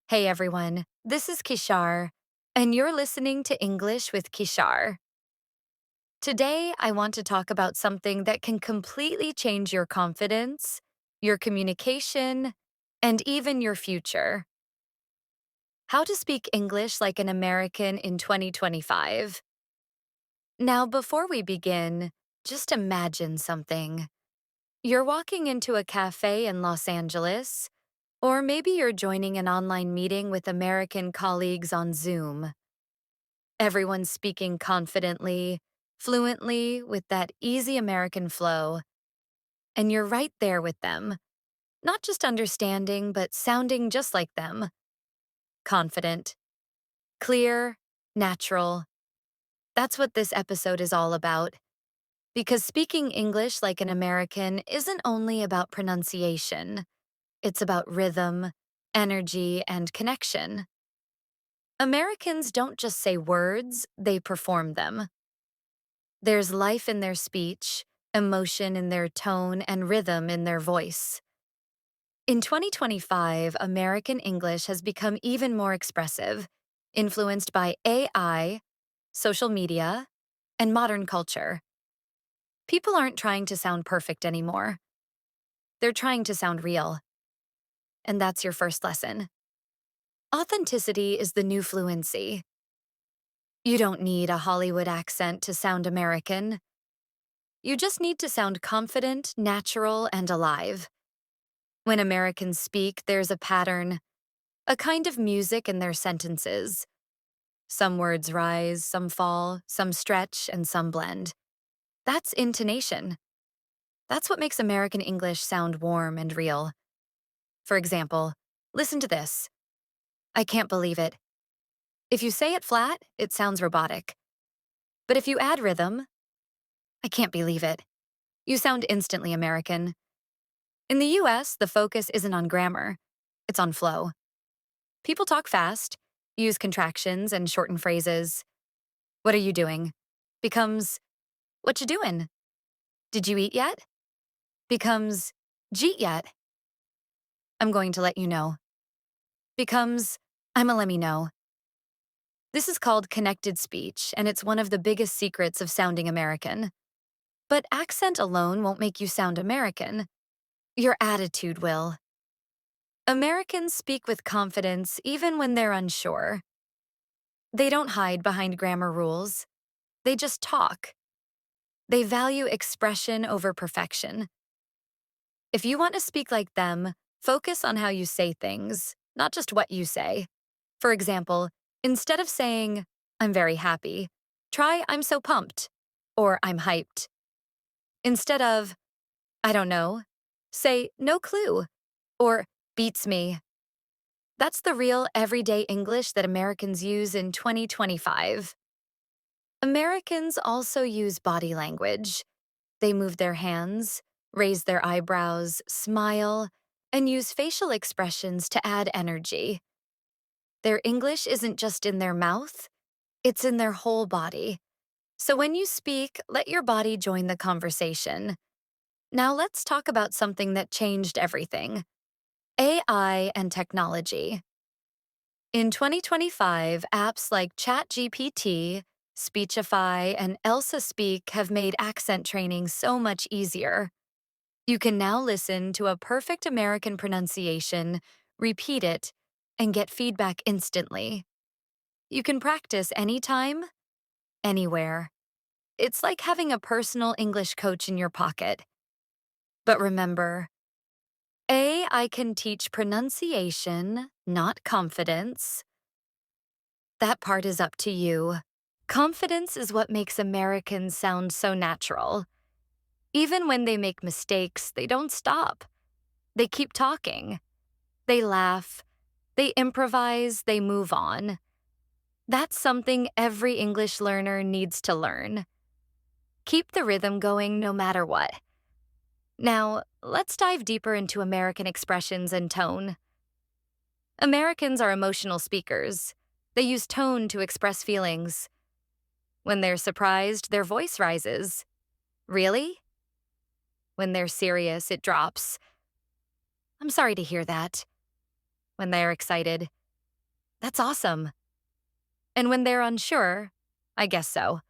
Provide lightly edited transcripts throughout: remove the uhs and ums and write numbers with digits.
Hey everyone, this is Khishar, and you're listening to English with Khishar. Today, I want to talk about something that can completely change your confidence, your communication, and even your future. How to speak English like an American in 2025. Now, before we begin, just imagine something. You're walking into a cafe in Los Angeles, or maybe you're joining an online meeting with American colleagues on Zoom. Everyone's speaking confidently, fluently, with that easy American flow. And you're right there with them, not just understanding, but sounding just like them. Confident, clear, natural. That's what this episode is all about. Because speaking English like an American isn't only about pronunciation, it's about rhythm, energy, and connection. Americans don't just say words, they perform them. There's life in their speech, emotion in their tone, and rhythm in their voice. In 2025, American English has become even more expressive, influenced by AI, social media, and modern culture. People aren't trying to sound perfect anymore. They're trying to sound real. And that's your first lesson. Authenticity is the new fluency. You don't need a Hollywood accent to sound American. You just need to sound confident, natural, and alive. When Americans speak, there's a pattern, a kind of music in their sentences. Some words rise, some fall, some stretch, and some blend. That's intonation. That's what makes American English sound warm and real. For example, listen to this. I can't believe it. If you say it flat, it sounds robotic. But if you add rhythm, I can't believe it. You sound instantly American. In the US, the focus isn't on grammar, it's on flow. People talk fast, use contractions and shorten phrases. What are you doing? Becomes, what you doing? Did you eat yet? Becomes, jeet yet? I'm going to let you know. Becomes, I'ma let me know. This is called connected speech, and it's one of the biggest secrets of sounding American. But accent alone won't make you sound American. Your attitude will. Americans speak with confidence even when they're unsure. They don't hide behind grammar rules. They just talk. They value expression over perfection. If you want to speak like them, focus on how you say things, not just what you say. For example, instead of saying, I'm very happy, try I'm so pumped, or I'm hyped. Instead of, I don't know, say no clue, or beats me. That's the real everyday English that Americans use in 2025. Americans also use body language. They move their hands, raise their eyebrows, smile, and use facial expressions to add energy. Their English isn't just in their mouth, it's in their whole body. So when you speak, let your body join the conversation. Now let's talk about something that changed everything: AI and technology. In 2025, apps like ChatGPT, Speechify, and Elsa Speak have made accent training so much easier. You can now listen to a perfect American pronunciation, repeat it, and get feedback instantly. You can practice anytime, anywhere. It's like having a personal English coach in your pocket. But remember, AI can teach pronunciation, not confidence. That part is up to you. Confidence is what makes Americans sound so natural. Even when they make mistakes, they don't stop. They keep talking. They laugh. They improvise. They move on. That's something every English learner needs to learn. Keep the rhythm going no matter what. Now, let's dive deeper into American expressions and tone. Americans are emotional speakers. They use tone to express feelings. When they're surprised, their voice rises. Really? When they're serious, it drops. I'm sorry to hear that. When they're excited, That's awesome. And when they're unsure, I guess so.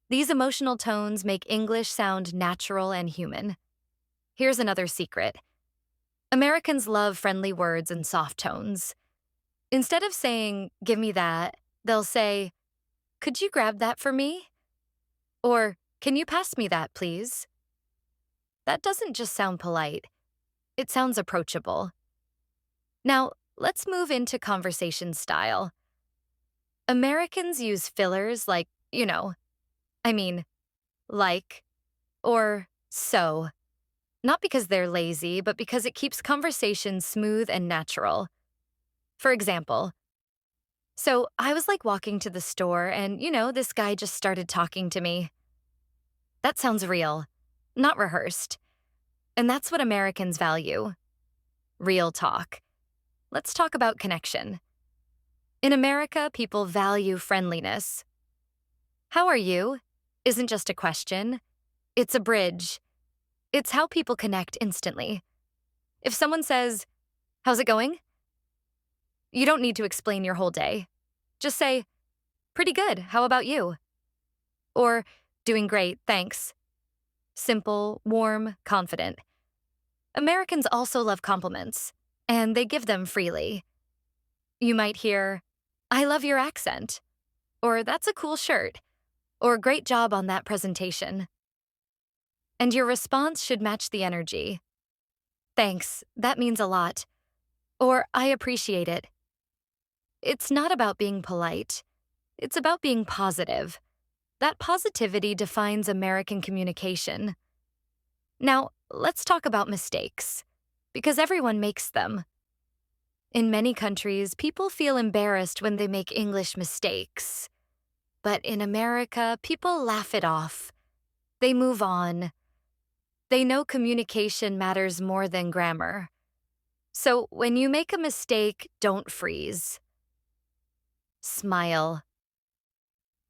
These emotional tones make English sound natural and human. Here's another secret. Americans love friendly words and soft tones. Instead of saying, give me that, they'll say, could you grab that for me? Or, can you pass me that, please? That doesn't just sound polite, it sounds approachable. Now, let's move into conversation style. Americans use fillers like, I mean, like, or so. Not because they're lazy, but because it keeps conversation smooth and natural. For example, so I was like walking to the store and, this guy just started talking to me. That sounds real, not rehearsed. And that's what Americans value. Real talk. Let's talk about connection. In America, people value friendliness. How are you? Isn't just a question. It's a bridge. It's how people connect instantly. If someone says, how's it going? You don't need to explain your whole day. Just say, pretty good, how about you? Or, doing great, thanks. Simple, warm, confident. Americans also love compliments, and they give them freely. You might hear, I love your accent, or that's a cool shirt, or great job on that presentation. And your response should match the energy. Thanks, that means a lot. Or I appreciate it. It's not about being polite. It's about being positive. That positivity defines American communication. Now, let's talk about mistakes, because everyone makes them. In many countries, people feel embarrassed when they make English mistakes. But in America, people laugh it off. They move on. They know communication matters more than grammar. So when you make a mistake, don't freeze. Smile.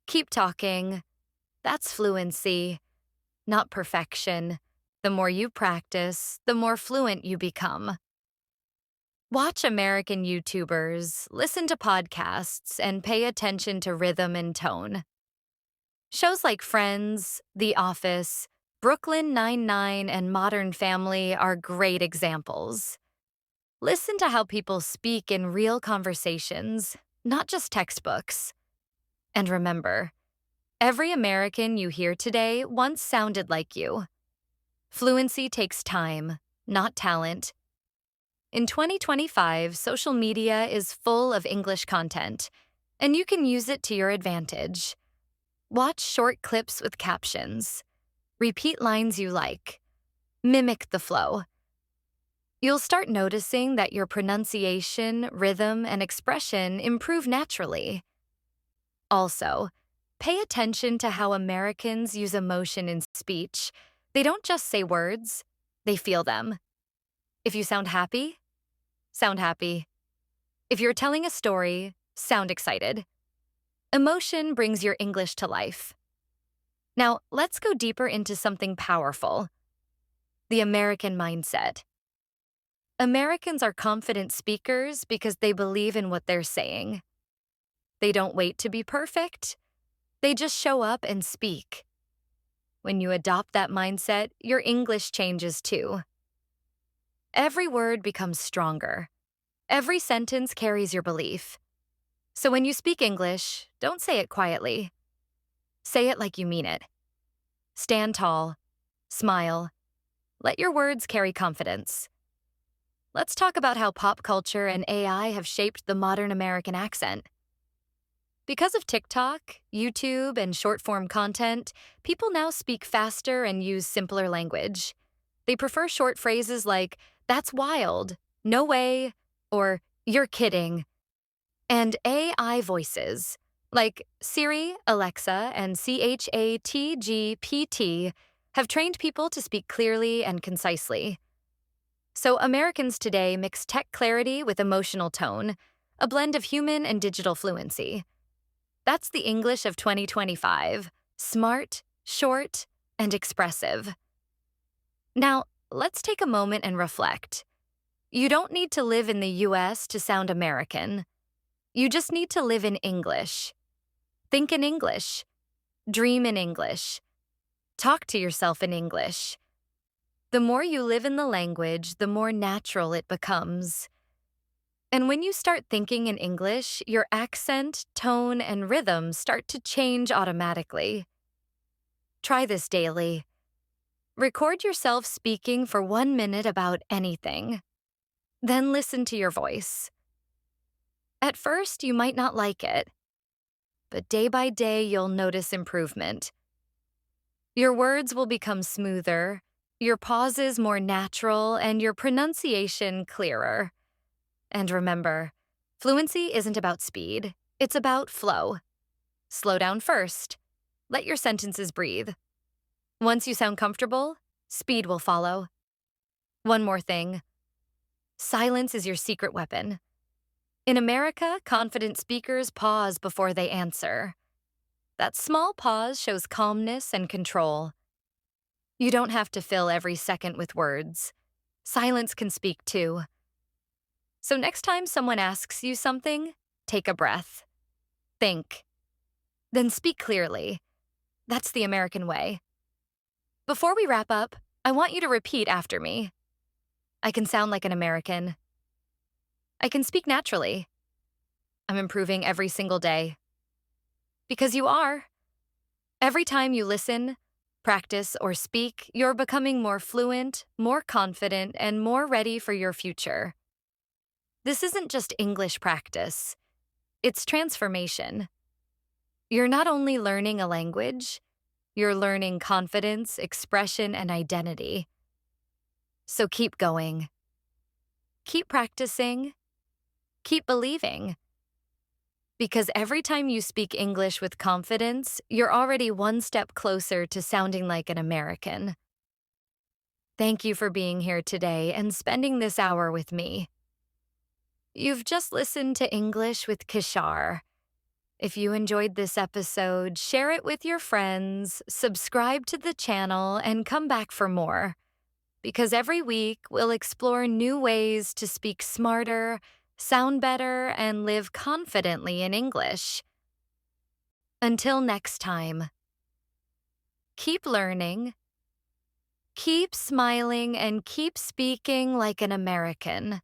Keep talking. That's fluency, not perfection. The more you practice, the more fluent you become. Watch American YouTubers, listen to podcasts, and pay attention to rhythm and tone. Shows like Friends, The Office, Brooklyn Nine-Nine, and Modern Family are great examples. Listen to how people speak in real conversations, not just textbooks. And remember, every American you hear today once sounded like you. Fluency takes time, not talent. In 2025, social media is full of English content, and you can use it to your advantage. Watch short clips with captions. Repeat lines you like. Mimic the flow. You'll start noticing that your pronunciation, rhythm, and expression improve naturally. Also, pay attention to how Americans use emotion in speech. They don't just say words, they feel them. If you sound happy, sound happy. If you're telling a story, sound excited. Emotion brings your English to life. Now, let's go deeper into something powerful. The American mindset. Americans are confident speakers because they believe in what they're saying. They don't wait to be perfect. They just show up and speak. When you adopt that mindset, your English changes too. Every word becomes stronger. Every sentence carries your belief. So when you speak English, don't say it quietly. Say it like you mean it. Stand tall. Smile. Let your words carry confidence. Let's talk about how pop culture and AI have shaped the modern American accent. Because of TikTok, YouTube, and short-form content, people now speak faster and use simpler language. They prefer short phrases like, that's wild, no way, or you're kidding. And AI voices, like Siri, Alexa, and ChatGPT, have trained people to speak clearly and concisely. So Americans today mix tech clarity with emotional tone, a blend of human and digital fluency. That's the English of 2025, smart, short, and expressive. Now, let's take a moment and reflect. You don't need to live in the US to sound American. You just need to live in English. Think in English. Dream in English. Talk to yourself in English. The more you live in the language, the more natural it becomes. And when you start thinking in English, your accent, tone, and rhythm start to change automatically. Try this daily. Record yourself speaking for 1 minute about anything. Then listen to your voice. At first, you might not like it, but day by day, you'll notice improvement. Your words will become smoother, your pauses more natural, and your pronunciation clearer. And remember, fluency isn't about speed, it's about flow. Slow down first. Let your sentences breathe. Once you sound comfortable, speed will follow. One more thing. Silence is your secret weapon. In America, confident speakers pause before they answer. That small pause shows calmness and control. You don't have to fill every second with words. Silence can speak too. So next time someone asks you something, take a breath. Think. Then speak clearly. That's the American way. Before we wrap up, I want you to repeat after me. I can sound like an American. I can speak naturally. I'm improving every single day. Because you are. Every time you listen, practice, or speak, you're becoming more fluent, more confident, and more ready for your future. This isn't just English practice. It's transformation. You're not only learning a language, you're learning confidence, expression, and identity. So keep going. Keep practicing. Keep believing. Because every time you speak English with confidence, you're already one step closer to sounding like an American. Thank you for being here today and spending this hour with me. You've just listened to English with Khishar. If you enjoyed this episode, share it with your friends, subscribe to the channel, and come back for more. Because every week, we'll explore new ways to speak smarter, sound better, and live confidently in English. Until next time, keep learning, keep smiling, and keep speaking like an American.